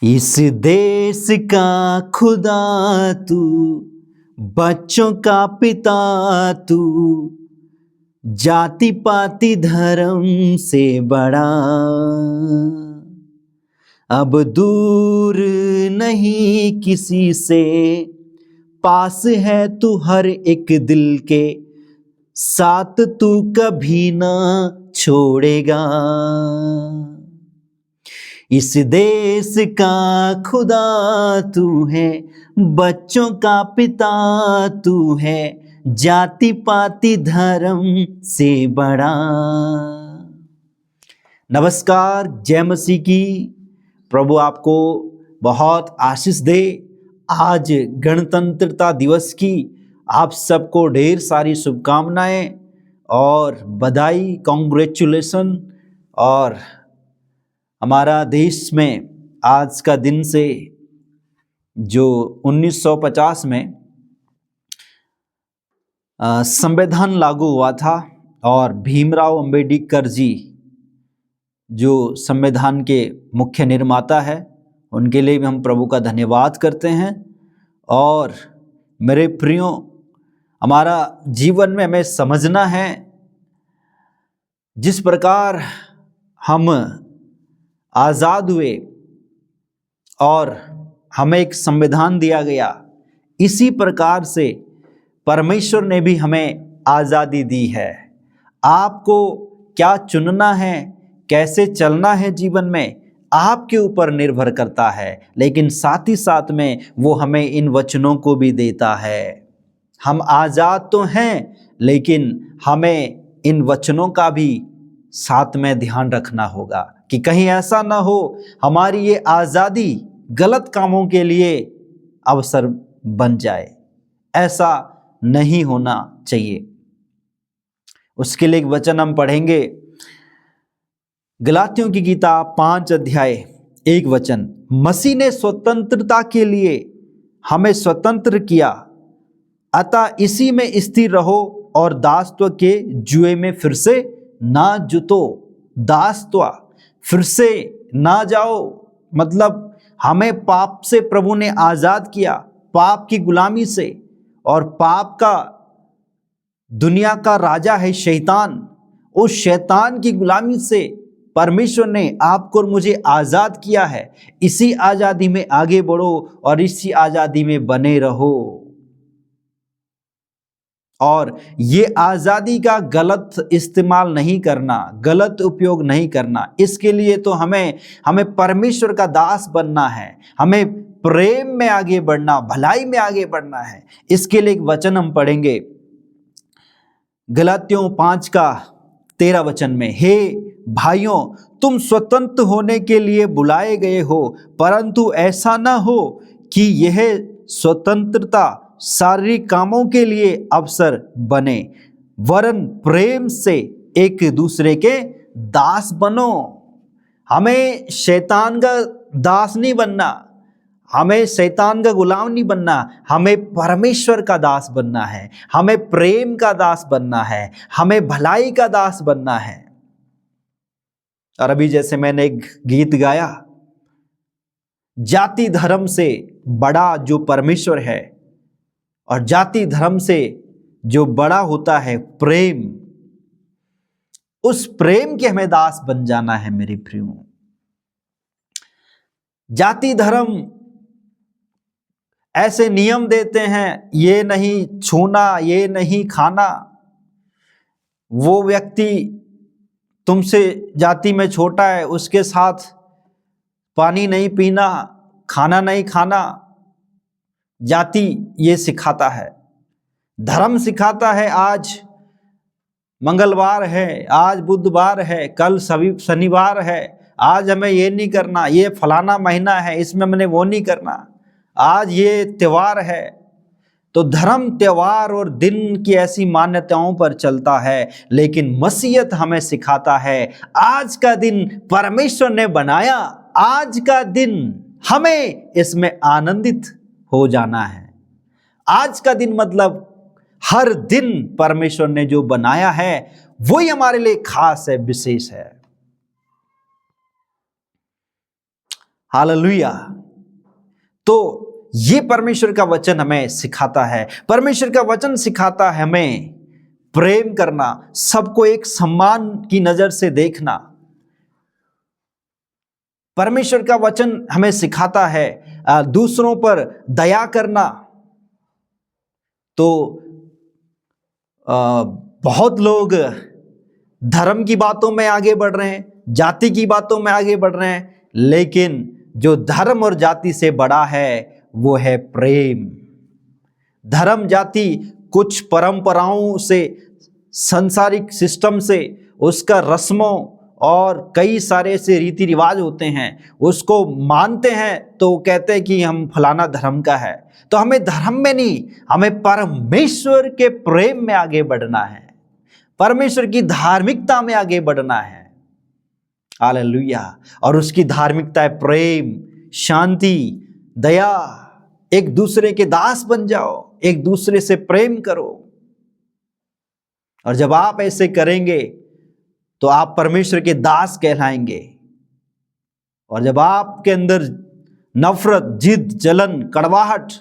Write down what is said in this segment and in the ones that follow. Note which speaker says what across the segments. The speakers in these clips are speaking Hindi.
Speaker 1: इस देश का खुदा तू, बच्चों का पिता तू, जाति पाति धर्म से बड़ा अब दूर नहीं किसी से, पास है तू हर एक दिल के, साथ तू कभी ना छोड़ेगा। इस देश का खुदा तू है, बच्चों का पिता तू है, जाति पाति धर्म से बड़ा। नमस्कार, जय मसीह की। प्रभु आपको बहुत आशीष दे। आज गणतंत्रता दिवस की आप सबको ढेर सारी शुभकामनाएं और बधाई, कॉन्ग्रेचुलेसन। और हमारा देश में आज का दिन से जो 1950 में संविधान लागू हुआ था और भीमराव अंबेडकर जी जो संविधान के मुख्य निर्माता है, उनके लिए भी हम प्रभु का धन्यवाद करते हैं। और मेरे प्रियो, हमारा जीवन में हमें समझना है, जिस प्रकार हम आज़ाद हुए और हमें एक संविधान दिया गया, इसी प्रकार से परमेश्वर ने भी हमें आज़ादी दी है। आपको क्या चुनना है, कैसे चलना है जीवन में, आपके ऊपर निर्भर करता है। लेकिन साथ ही साथ में वो हमें इन वचनों को भी देता है। हम आज़ाद तो हैं, लेकिन हमें इन वचनों का भी साथ में ध्यान रखना होगा कि कहीं ऐसा ना हो हमारी ये आज़ादी गलत कामों के लिए अवसर बन जाए। ऐसा नहीं होना चाहिए। उसके लिए एक वचन हम पढ़ेंगे, गलातियों की किताब 5 अध्याय 1 वचन। मसीह ने स्वतंत्रता के लिए हमें स्वतंत्र किया, अतः इसी में स्थिर रहो और दासत्व के जुए में फिर से ना जुतो। दासत्व, फिर से ना जाओ, मतलब हमें पाप से प्रभु ने आज़ाद किया, पाप की गुलामी से। और पाप का दुनिया का राजा है शैतान, उस शैतान की गुलामी से परमेश्वर ने आपको और मुझे आज़ाद किया है। इसी आज़ादी में आगे बढ़ो और इसी आज़ादी में बने रहो। और ये आज़ादी का गलत इस्तेमाल नहीं करना, गलत उपयोग नहीं करना। इसके लिए तो हमें परमेश्वर का दास बनना है, हमें प्रेम में आगे बढ़ना, भलाई में आगे बढ़ना है। इसके लिए एक वचन हम पढ़ेंगे, गलातियों 5 का 13 वचन में। हे भाइयों, तुम स्वतंत्र होने के लिए बुलाए गए हो, परंतु ऐसा ना हो कि यह स्वतंत्रता शारीरिक कामों के लिए अवसर बने, वरन प्रेम से एक दूसरे के दास बनो। हमें शैतान का दास नहीं बनना, हमें शैतान का गुलाम नहीं बनना, हमें परमेश्वर का दास बनना है, हमें प्रेम का दास बनना है, हमें भलाई का दास बनना है। और अभी जैसे मैंने एक गीत गाया, जाति धर्म से बड़ा जो परमेश्वर है और जाति धर्म से जो बड़ा होता है प्रेम, उस प्रेम के हमें दास बन जाना है मेरे प्रियो। जाति धर्म ऐसे नियम देते हैं, ये नहीं छूना, ये नहीं खाना। वो व्यक्ति तुमसे जाति में छोटा है, उसके साथ पानी नहीं पीना, खाना नहीं खाना। जाति ये सिखाता है, धर्म सिखाता है। आज मंगलवार है, आज बुधवार है, कल शनिवार है, आज हमें ये नहीं करना, ये फलाना महीना है, इसमें मैंने वो नहीं करना, आज ये त्योहार है। तो धर्म त्योहार और दिन की ऐसी मान्यताओं पर चलता है, लेकिन मसीहत हमें सिखाता है आज का दिन परमेश्वर ने बनाया, आज का दिन हमें इसमें आनंदित हो जाना है। आज का दिन मतलब हर दिन परमेश्वर ने जो बनाया है वही हमारे लिए खास है, विशेष है। हालेलुया। तो ये परमेश्वर का वचन हमें सिखाता है। परमेश्वर का वचन सिखाता है हमें प्रेम करना, सबको एक सम्मान की नजर से देखना। परमेश्वर का वचन हमें सिखाता है दूसरों पर दया करना। तो बहुत लोग धर्म की बातों में आगे बढ़ रहे हैं, जाति की बातों में आगे बढ़ रहे हैं, लेकिन जो धर्म और जाति से बड़ा है वो है प्रेम। धर्म जाति कुछ परंपराओं से, सांसारिक सिस्टम से, उसका रस्मों और कई सारे से रीति रिवाज होते हैं, उसको मानते हैं तो कहते हैं कि हम फलाना धर्म का है। तो हमें धर्म में नहीं, हमें परमेश्वर के प्रेम में आगे बढ़ना है, परमेश्वर की धार्मिकता में आगे बढ़ना है। हालेलुया। और उसकी धार्मिकता है प्रेम, शांति, दया। एक दूसरे के दास बन जाओ, एक दूसरे से प्रेम करो। और जब आप ऐसे करेंगे तो आप परमेश्वर के दास कहलाएंगे। और जब आपके अंदर नफरत, जिद, जलन, कड़वाहट,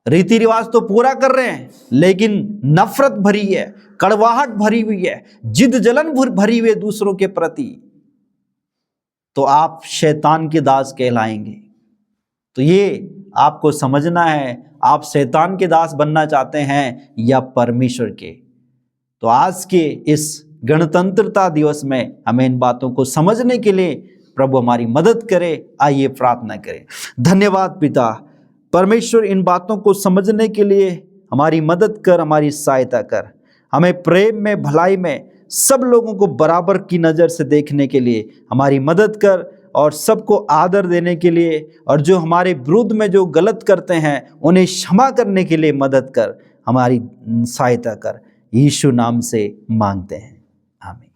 Speaker 1: रीति रिवाज तो पूरा कर रहे हैं लेकिन नफरत भरी है, कड़वाहट भरी हुई है, जिद जलन भरी हुई है दूसरों के प्रति, तो आप शैतान के दास कहलाएंगे। तो ये आपको समझना है, आप शैतान के दास बनना चाहते हैं या परमेश्वर के। तो आज के इस गणतंत्रता दिवस में हमें इन बातों को समझने के लिए प्रभु हमारी मदद करे। आइए प्रार्थना करें। धन्यवाद पिता परमेश्वर, इन बातों को समझने के लिए हमारी मदद कर, हमारी सहायता कर। हमें प्रेम में, भलाई में सब लोगों को बराबर की नज़र से देखने के लिए हमारी मदद कर, और सबको आदर देने के लिए, और जो हमारे विरुद्ध में जो गलत करते हैं उन्हें क्षमा करने के लिए मदद कर, हमारी सहायता कर। यीशु नाम से मांगते हैं, आमीन।